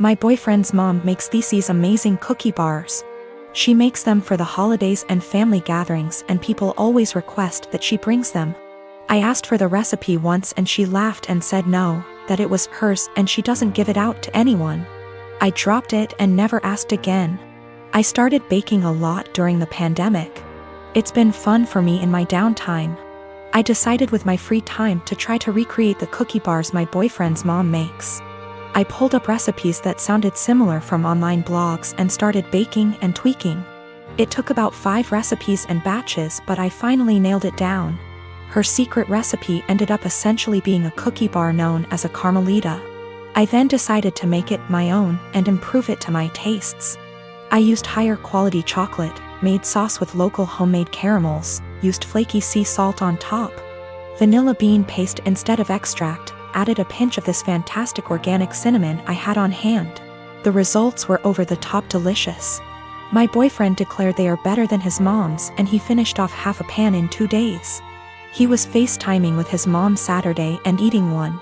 My boyfriend's mom makes these amazing cookie bars. She makes them for the holidays and family gatherings, and people always request that she brings them. I asked for the recipe once and she laughed and said no, that it was hers and she doesn't give it out to anyone. I dropped it and never asked again. I started baking a lot during the pandemic. It's been fun for me in my downtime. I decided with my free time to try to recreate the cookie bars my boyfriend's mom makes. I pulled up recipes that sounded similar from online blogs and started baking and tweaking. It took about 5 recipes and batches, but I finally nailed it down. Her secret recipe ended up essentially being a cookie bar known as a Carmelita. I then decided to make it my own and improve it to my tastes. I used higher quality chocolate, made sauce with local homemade caramels, used flaky sea salt on top, vanilla bean paste instead of extract, added a pinch of this fantastic organic cinnamon I had on hand. The results were over the top delicious. My boyfriend declared they are better than his mom's, and he finished off half a pan in 2 days. He was FaceTiming with his mom Saturday and eating one.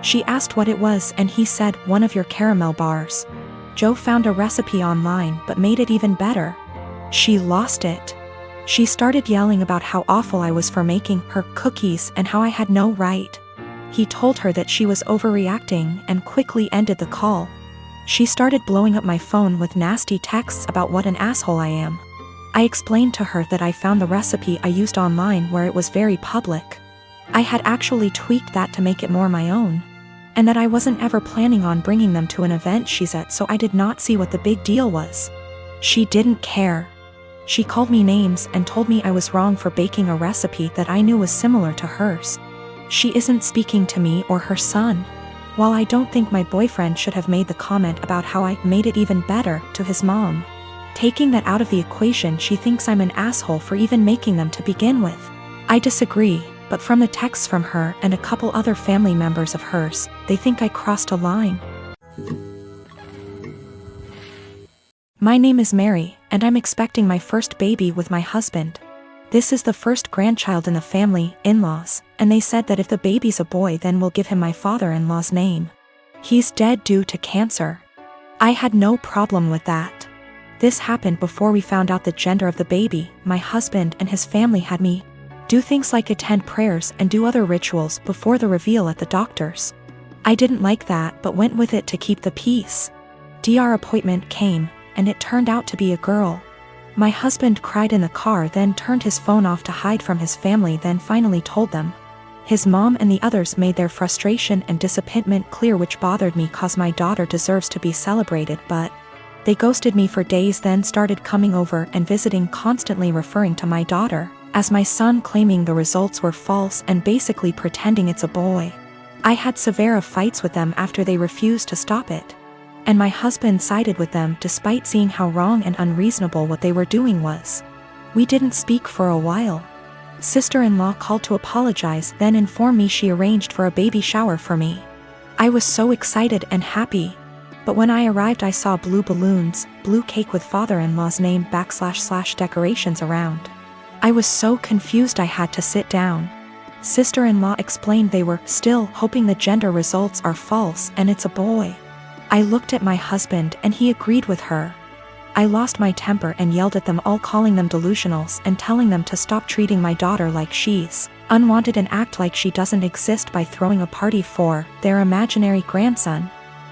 She asked what it was and he said, "One of your caramel bars." Joe found a recipe online but made it even better. She lost it. She started yelling about how awful I was for making her cookies and how I had no right. He told her that she was overreacting and quickly ended the call. She started blowing up my phone with nasty texts about what an asshole I am. I explained to her that I found the recipe I used online where it was very public. I had actually tweaked that to make it more my own. And that I wasn't ever planning on bringing them to an event she's at, so I did not see what the big deal was. She didn't care. She called me names and told me I was wrong for baking a recipe that I knew was similar to hers. She isn't speaking to me or her son. While I don't think my boyfriend should have made the comment about how I made it even better to his mom, taking that out of the equation, she thinks I'm an asshole for even making them to begin with. I disagree, but from the texts from her and a couple other family members of hers, they think I crossed a line. My name is Mary, and I'm expecting my first baby with my husband. This is the first grandchild in the family, in-laws, and they said that if the baby's a boy then we'll give him my father-in-law's name. He's dead due to cancer. I had no problem with that. This happened before we found out the gender of the baby. My husband and his family had me do things like attend prayers and do other rituals before the reveal at the doctor's. I didn't like that but went with it to keep the peace. DR appointment came, and it turned out to be a girl. My husband cried in the car, then turned his phone off to hide from his family, then finally told them. His mom and the others made their frustration and disappointment clear, which bothered me cause my daughter deserves to be celebrated, but they ghosted me for days, then started coming over and visiting, constantly referring to my daughter as my son, claiming the results were false and basically pretending it's a boy. I had severe fights with them after they refused to stop it. And my husband sided with them despite seeing how wrong and unreasonable what they were doing was. We didn't speak for a while. Sister-in-law called to apologize, then informed me she arranged for a baby shower for me. I was so excited and happy. But when I arrived I saw blue balloons, blue cake with father-in-law's name / decorations around. I was so confused I had to sit down. Sister-in-law explained they were still hoping the gender results are false and it's a boy. I looked at my husband and he agreed with her. I lost my temper and yelled at them all, calling them delusionals and telling them to stop treating my daughter like she's unwanted and act like she doesn't exist by throwing a party for their imaginary grandson.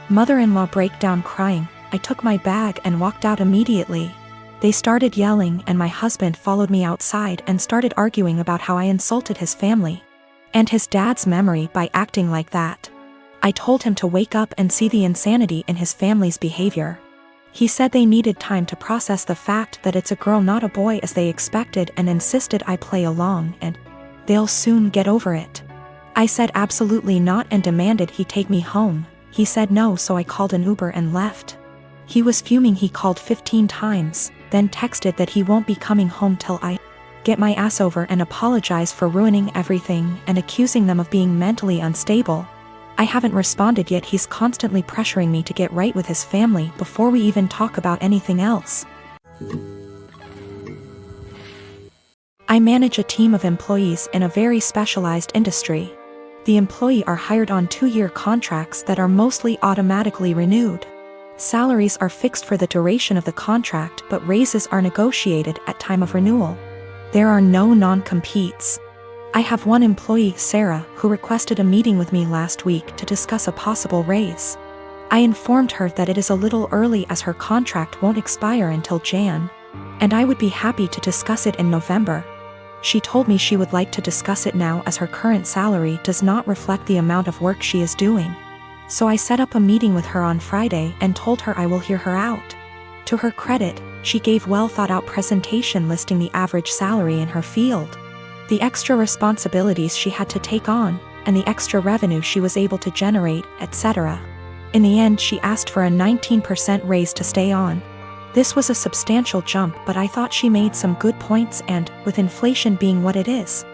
Mother-in-law break down crying. I took my bag and walked out immediately. They started yelling and my husband followed me outside and started arguing about how I insulted his family and his dad's memory by acting like that. I told him to wake up and see the insanity in his family's behavior. He said they needed time to process the fact that it's a girl not a boy as they expected, and insisted I play along and they'll soon get over it. I said absolutely not and demanded he take me home. He said no, so I called an Uber and left. He was fuming. He called 15 times, then texted that he won't be coming home till I get my ass over and apologize for ruining everything and accusing them of being mentally unstable. I haven't responded yet. He's constantly pressuring me to get right with his family before we even talk about anything else. I manage a team of employees in a very specialized industry. The employees are hired on 2-year contracts that are mostly automatically renewed. Salaries are fixed for the duration of the contract, but raises are negotiated at time of renewal. There are no non-competes. I have one employee, Sarah, who requested a meeting with me last week to discuss a possible raise. I informed her that it is a little early as her contract won't expire until Jan, and I would be happy to discuss it in November. She told me she would like to discuss it now as her current salary does not reflect the amount of work she is doing. So I set up a meeting with her on Friday and told her I will hear her out. To her credit, she gave well thought out presentation listing the average salary in her field, the extra responsibilities she had to take on, and the extra revenue she was able to generate, etc. In the end, she asked for a 19% raise to stay on. This was a substantial jump, but I thought she made some good points and, with inflation being what it is,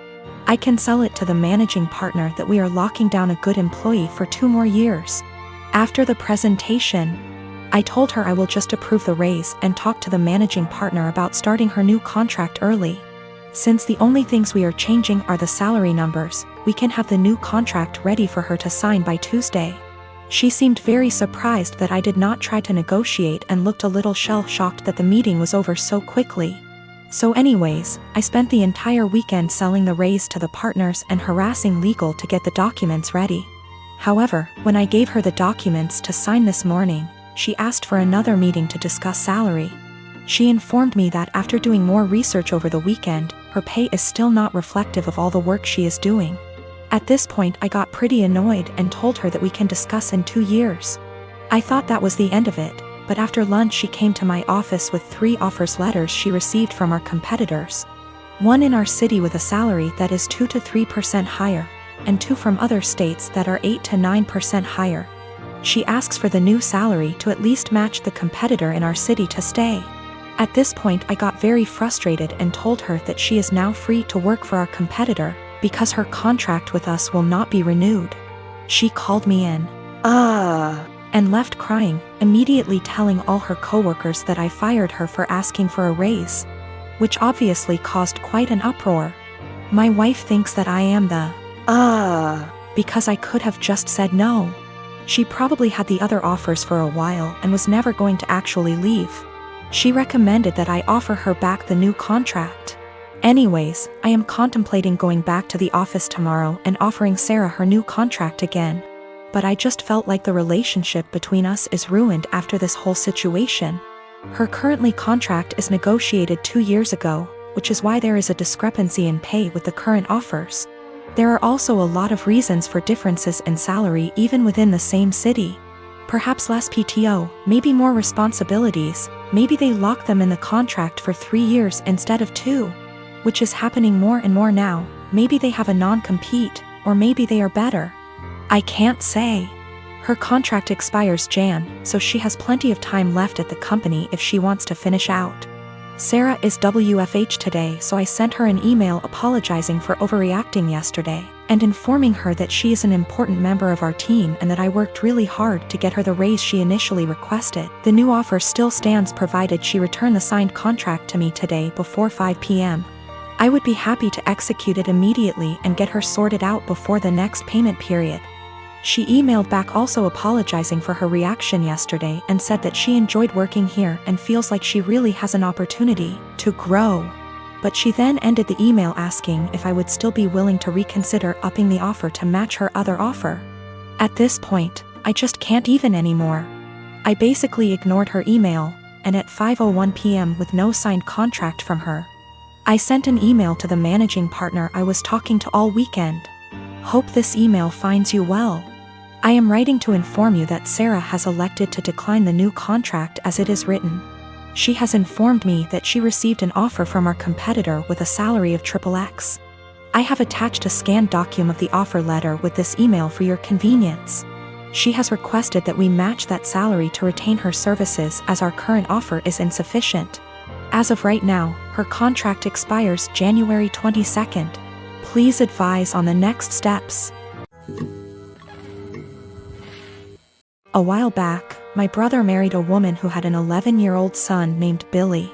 I can sell it to the managing partner that we are locking down a good employee for 2 more years. After the presentation, I told her I will just approve the raise and talk to the managing partner about starting her new contract early. Since the only things we are changing are the salary numbers, we can have the new contract ready for her to sign by Tuesday. She seemed very surprised that I did not try to negotiate and looked a little shell-shocked that the meeting was over so quickly. So anyways, I spent the entire weekend selling the raise to the partners and harassing legal to get the documents ready. However, when I gave her the documents to sign this morning, she asked for another meeting to discuss salary. She informed me that after doing more research over the weekend, her pay is still not reflective of all the work she is doing. At this point, I got pretty annoyed and told her that we can discuss in 2 years. I thought that was the end of it, but after lunch she came to my office with 3 offers letters she received from our competitors. One in our city with a salary that is 2 to 3% higher, and 2 from other states that are 8 to 9% higher. She asks for the new salary to at least match the competitor in our city to stay. At this point I got very frustrated and told her that she is now free to work for our competitor, because her contract with us will not be renewed. She called me in, and left crying, immediately telling all her coworkers that I fired her for asking for a raise, which obviously caused quite an uproar. My wife thinks that I am the because I could have just said no. She probably had the other offers for a while and was never going to actually leave. She recommended that I offer her back the new contract. Anyways, I am contemplating going back to the office tomorrow and offering Sarah her new contract again. But I just felt like the relationship between us is ruined after this whole situation. Her currently contract is negotiated 2 years ago, which is why there is a discrepancy in pay with the current offers. There are also a lot of reasons for differences in salary even within the same city. Perhaps less PTO, maybe more responsibilities, maybe they lock them in the contract for 3 years instead of 2. Which is happening more and more now. Maybe they have a non-compete, or maybe they are better. I can't say. Her contract expires Jan, so she has plenty of time left at the company if she wants to finish out. Sarah is WFH today, so I sent her an email apologizing for overreacting yesterday, and informing her that she is an important member of our team and that I worked really hard to get her the raise she initially requested. The new offer still stands provided she return the signed contract to me today before 5 p.m. I would be happy to execute it immediately and get her sorted out before the next payment period. She emailed back also apologizing for her reaction yesterday and said that she enjoyed working here and feels like she really has an opportunity to grow. But she then ended the email asking if I would still be willing to reconsider upping the offer to match her other offer. At this point, I just can't even anymore. I basically ignored her email, and at 5:01 p.m. with no signed contract from her, I sent an email to the managing partner I was talking to all weekend. Hope this email finds you well. I am writing to inform you that Sarah has elected to decline the new contract as it is written. She has informed me that she received an offer from our competitor with a salary of XXX. I have attached a scanned document of the offer letter with this email for your convenience. She has requested that we match that salary to retain her services as our current offer is insufficient. As of right now, her contract expires January 22nd. Please advise on the next steps. A while back, my brother married a woman who had an 11-year-old son named Billy.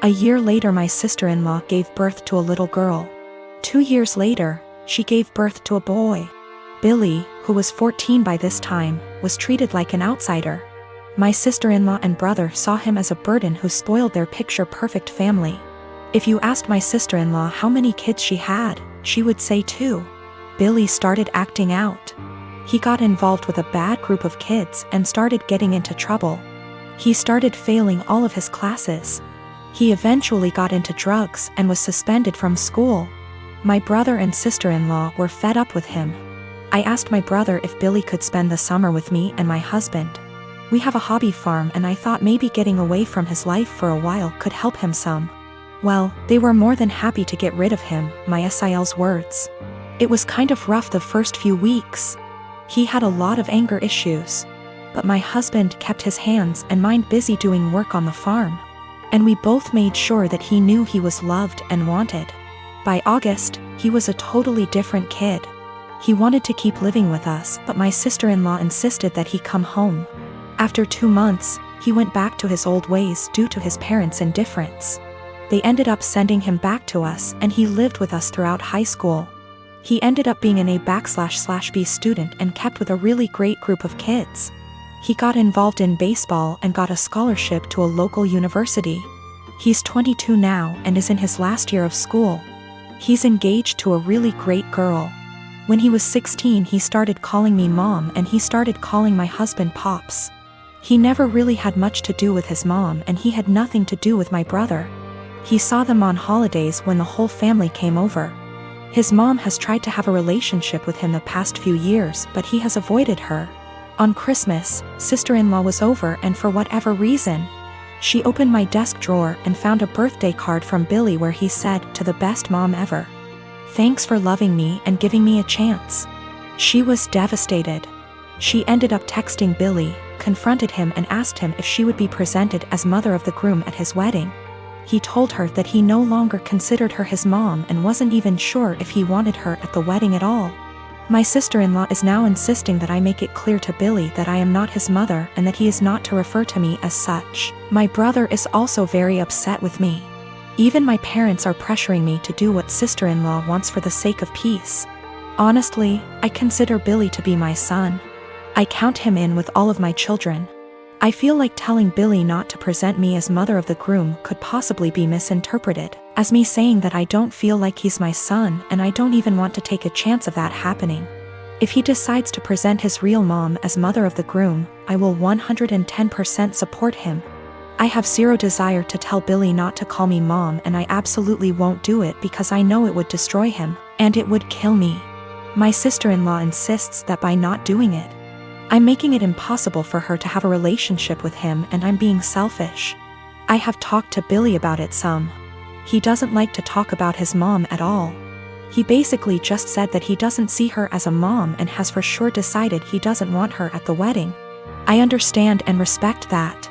A year later, my sister-in-law gave birth to a little girl. 2 years later, she gave birth to a boy. Billy, who was 14 by this time, was treated like an outsider. My sister-in-law and brother saw him as a burden who spoiled their picture-perfect family. If you asked my sister-in-law how many kids she had, she would say 2. Billy started acting out. He got involved with a bad group of kids and started getting into trouble. He started failing all of his classes. He eventually got into drugs and was suspended from school. My brother and sister-in-law were fed up with him. I asked my brother if Billy could spend the summer with me and my husband. We have a hobby farm and I thought maybe getting away from his life for a while could help him some. Well, they were more than happy to get rid of him, my SIL's words. It was kind of rough the first few weeks. He had a lot of anger issues. But my husband kept his hands and mind busy doing work on the farm. And we both made sure that he knew he was loved and wanted. By August, he was a totally different kid. He wanted to keep living with us, but my sister-in-law insisted that he come home. After 2 months, he went back to his old ways due to his parents' indifference. They ended up sending him back to us and he lived with us throughout high school. He ended up being an A/B student and kept with a really great group of kids. He got involved in baseball and got a scholarship to a local university. He's 22 now and is in his last year of school. He's engaged to a really great girl. When he was 16, he started calling me mom and he started calling my husband pops. He never really had much to do with his mom and he had nothing to do with my brother. He saw them on holidays when the whole family came over. His mom has tried to have a relationship with him the past few years, but he has avoided her. On Christmas, sister-in-law was over and for whatever reason, she opened my desk drawer and found a birthday card from Billy where he said, "To the best mom ever. Thanks for loving me and giving me a chance." She was devastated. She ended up texting Billy, confronted him and asked him if she would be presented as mother of the groom at his wedding. He told her that he no longer considered her his mom and wasn't even sure if he wanted her at the wedding at all. My sister-in-law is now insisting that I make it clear to Billy that I am not his mother and that he is not to refer to me as such. My brother is also very upset with me. Even my parents are pressuring me to do what sister-in-law wants for the sake of peace. Honestly, I consider Billy to be my son. I count him in with all of my children. I feel like telling Billy not to present me as mother of the groom could possibly be misinterpreted as me saying that I don't feel like he's my son and I don't even want to take a chance of that happening. If he decides to present his real mom as mother of the groom, I will 110% support him. I have zero desire to tell Billy not to call me mom and I absolutely won't do it because I know it would destroy him, and it would kill me. My sister-in-law insists that by not doing it, I'm making it impossible for her to have a relationship with him and I'm being selfish. I have talked to Billy about it some. He doesn't like to talk about his mom at all. He basically just said that he doesn't see her as a mom and has for sure decided he doesn't want her at the wedding. I understand and respect that.